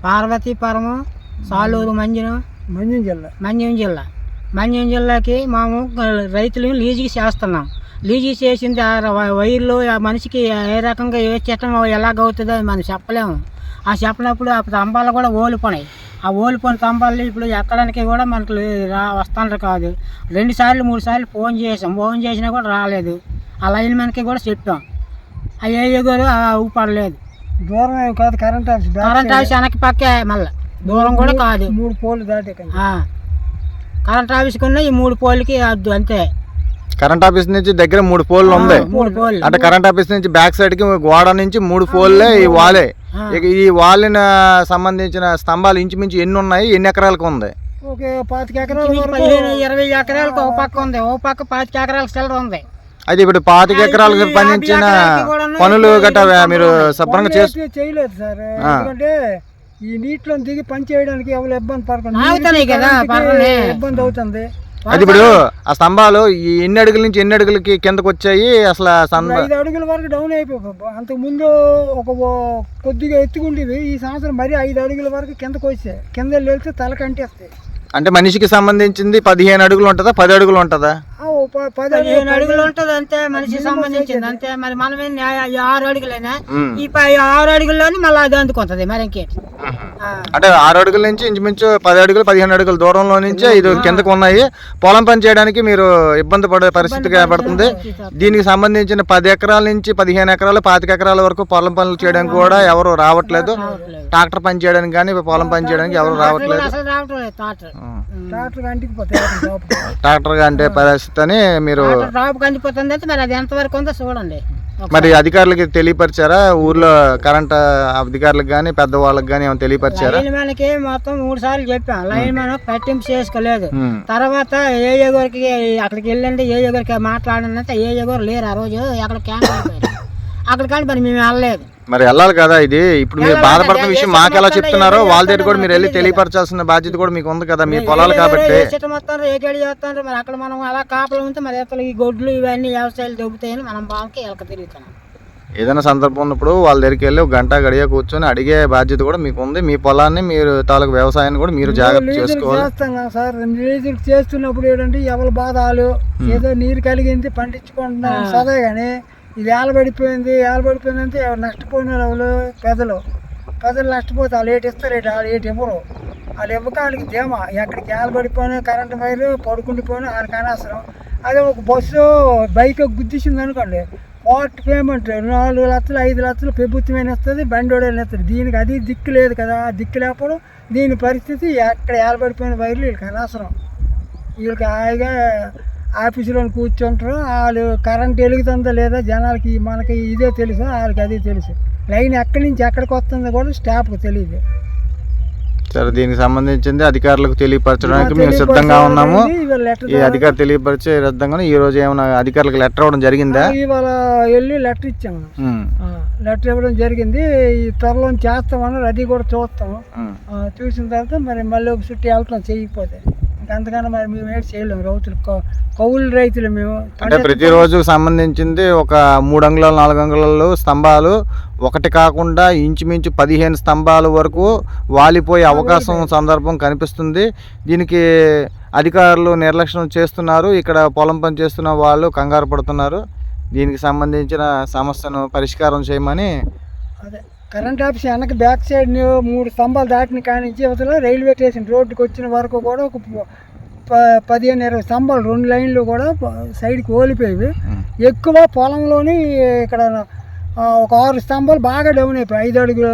పార్వతీపురము, సాలూరు, మన్యం జిల్లాకి మేము రైతులు లీజుకి చేస్తున్నాం. లీజుకి చేసింది వైర్లు మనిషికి ఏ రకంగా ఏ చట్టం ఎలాగవుతుందో మనం చెప్పలేము. ఆ చెప్పినప్పుడు ఆ స్తంభాలు కూడా ఓలిపోయినాయి. ఆ ఓలిపోయిన స్తంభాలు ఇప్పుడు ఎక్కడానికి కూడా మనకు వస్తాను కాదు. 2 సార్లు 3 సార్లు ఫోన్ చేసినా కూడా రాలేదు. ఆ లైన్ మనకి కూడా చెప్పాం. ఆ ఏ కూడా ఊపడలేదు. దూరం కాదు, కరెంట్ ఆఫీస్ వెనక్కి పక్కే, మళ్ళీ దూరం కూడా కాదు. 3 పోలు దాటే కరెంట్ ఆఫీస్కి ఉన్న ఈ 3 పోల్కి అద్దు అంతే. కరెంట్ ఆఫీస్ నుంచి దగ్గర 3 పోల్లు ఉంది. అంటే కరెంట్ ఆఫీస్ నుంచి బ్యాక్ సైడ్ కి గోడ నుంచి 3 పోల్లే ఈ వాలే. ఈ వాలిన సంబంధించిన స్తంభాలు ఇంచుమించు ఎన్ని ఉన్నాయి, ఎన్ని ఎకరాలకు ఉంది? 25 ఎకరాలు, 20 ఎకరాలకు ఒక పక్క ఉంది, ఒక పక్క 25 ఎకరాల సెలర్ ఉంది. అయితే ఇప్పుడు 25 ఎకరాలకు పండించిన పనులు గట్రా మీరు శుభ్రంగా చేయలేదు సార్. ఎందుకంటే ఈ నీటిలో దిగి పని చేయడానికి ఎవరు ఇబ్బంది పడకుండా ఇబ్బంది అవుతుంది. అది ఇప్పుడు ఆ స్తంభాలు ఎన్ని అడుగుల నుంచి ఎన్ని అడుగులకి కిందకు వచ్చాయి? అసలు 5 అడుగుల వరకు డౌన్ అయిపోయి, అంతకు ముందు ఒక కొద్దిగా ఎత్తుకుండేవి. ఈ సంవత్సరం మరి 5 అడుగుల వరకు కిందకు వచ్చాయి. కింద వెళ్తే తల కంటేస్తాయి. అంటే మనిషికి సంబంధించింది 15 అడుగులు ఉంటుందా, 10 అడుగులు ఉంటుందా? 15 అడుగులు ఉంటుంది అంతే. మనిషికి సంబంధించింది అంతే. మరి మనం 6 అడుగులైనా ఈ 6 అడుగుల్లోనే మళ్ళీ అది అందుకుంటది. మరి ఇంకేంటి అంటే 6 అడుగుల నుంచి ఇంచుమించు 10 అడుగులు 15 అడుగుల దూరంలో నుంచే ఇది కిందకు ఉన్నాయి. పొలం పని చేయడానికి మీరు ఇబ్బంది పడే పరిస్థితి ఏర్పడుతుంది. దీనికి సంబంధించిన 10 ఎకరాల నుంచి 15 ఎకరాలు 25 ఎకరాల వరకు పొలం పనులు చేయడానికి కూడా ఎవరు రావట్లేదు. ట్రాక్టర్ పని చేయడానికి కానీ పొలం పని చేయడానికి ఎవరు రావట్లేదు. ట్రాక్టర్ అంటే పరిస్థితి అని మీరు చూడండి. మరి అధికారులకి తెలియపరిచారా? ఊర్లో కరెంట్ అధికారులకు కానీ పెద్దవాళ్ళకి కానీ ఏమైనా తెలియపరిచారా? లైన్ మ్యాన్కి మొత్తం 3 సార్లు చెప్పాం. లైన్ మ్యాన్ పట్టింపు చేసుకోలేదు. తర్వాత ఏ గారికి అక్కడికి వెళ్ళండి, ఏ గారికి మాట్లాడినంత ఏ గారు లేరు ఆ రోజు. అక్కడ క్యాన్సిల్ అయిపోయారు. అక్కడ కానీ మరి మేము వెళ్ళలేదు. మరి వెళ్ళాలి కదా. ఇది ఇప్పుడు మీరు బాధపడుతున్న విషయం మాకు ఎలా చెప్తున్నారో వాళ్ళ దగ్గర కూడా మీరు వెళ్ళి తెలియపరచాల్సిన బాధ్యత కూడా మీకు ఉంది కదా, మీ పొలాలు కాబట్టి. మరి అక్కడ మనం అలా కాపలు ఉంటే మరి ఈ గొడ్లు ఇవన్నీ వ్యవసాయాలు దొబ్బుతాయని మనం బాగా ఎలక తిరుగుతున్నాం. ఏదైనా సందర్భం ఉన్నప్పుడు వాళ్ళ దగ్గరికి వెళ్ళి 1 గంట గడియ కూర్చొని అడిగే బాధ్యత కూడా మీకు ఉంది. మీ పొలాన్ని మీరు తాలూకు వ్యవసాయాన్ని కూడా మీరు జాగ్రత్త చేసుకోవాలి సార్. చేస్తున్నప్పుడు ఏంటంటే ఎవరి బాధలు ఏదో నీరు కలిగింది పండించుకుంటున్నాం సదే, కానీ ఇది ఏలబడిపోయింది అంటే నష్టపోయిన వాళ్ళు పెద్దలు నష్టపోతే వాళ్ళు ఏటి ఇస్తారు, వాళ్ళు ఏటి ఇవ్వరు. వాళ్ళు ఇవ్వక వాళ్ళకి ధీమా ఎక్కడికి ఏలబడిపోయినా కరెంటు వైరు పడుకుండిపోయినా వాళ్ళకి అనవసరం. అదే ఒక బస్సు బైక్ గుద్దేసింది అనుకోండి, పార్ట్ పేమెంట్ 4 లక్షలు 5 లక్షలు ప్రభుత్వమైన ఇస్తుంది, బండోడని ఇస్తుంది. దీనికి అది దిక్కు లేదు కదా. ఆ దిక్కు లేకపోవడం దీని పరిస్థితి. ఎక్కడ ఏలబడిపోయిన వైర్లు వీళ్ళకి అనవసరం. వీళ్ళకి హాయిగా ఆఫీసులో కూర్చుంటారు. వాళ్ళు కరెంట్ వెలుగుతుందో లేదా జనాలకి మనకి ఇదే తెలుసు, వాళ్ళకి అదే తెలుసు. లైన్ ఎక్కడి నుంచి ఎక్కడికి వస్తుందో కూడా స్టాఫ్కి తెలియదు. సరే, దీనికి సంబంధించింది అధికారులకు తెలియపరచడానికి మేము సిద్ధంగా ఉన్నాము. ఈ అధికారులు తెలియపరిచే సిద్ధంగా. ఈ రోజు ఏమైనా అధికారులకు లెటర్ ఇవ్వడం జరిగిందా? ఇవాళ వెళ్ళి లెటర్ ఇచ్చాము. లెటర్ ఇవ్వడం జరిగింది. ఈ త్వరలో చేస్తామన్నారు. అది కూడా చూస్తాము. చూసిన తర్వాత మరి మళ్ళీ ఒక చుట్టూ వెళ్తాం చేయకపోతే. అంతకన్నా మరి మేము ఏం చేయలేము. రైతులు కౌలు రైతులు మేము. అంటే ప్రతిరోజు సంబంధించింది ఒక 3 అంగుళాలు 4 అంగుళాలు స్తంభాలు ఒకటి కాకుండా ఇంచుమించు 15 స్తంభాల వరకు వాలిపోయే అవకాశం సందర్భం కనిపిస్తుంది. దీనికి అధికారులు నిర్లక్ష్యం చేస్తున్నారు. ఇక్కడ పొలం పని చేస్తున్న వాళ్ళు కంగారు పడుతున్నారు. దీనికి సంబంధించిన సమస్యను పరిష్కారం చేయమని. అదే కరెంట్ ఆఫీస్ వెనక బ్యాక్ సైడ్ 3 స్తంభాలు దాటిన కానించి అవతల రైల్వే స్టేషన్ రోడ్డుకి వచ్చిన వరకు కూడా ఒక 15-20 స్తంభాలు 2 లైన్లు కూడా సైడ్కి ఓలిపోయేవి. ఎక్కువ పొలంలోని ఇక్కడ ఒక 6 స్తంభాలు బాగా డౌన్ అయిపోయి 5 అడుగులు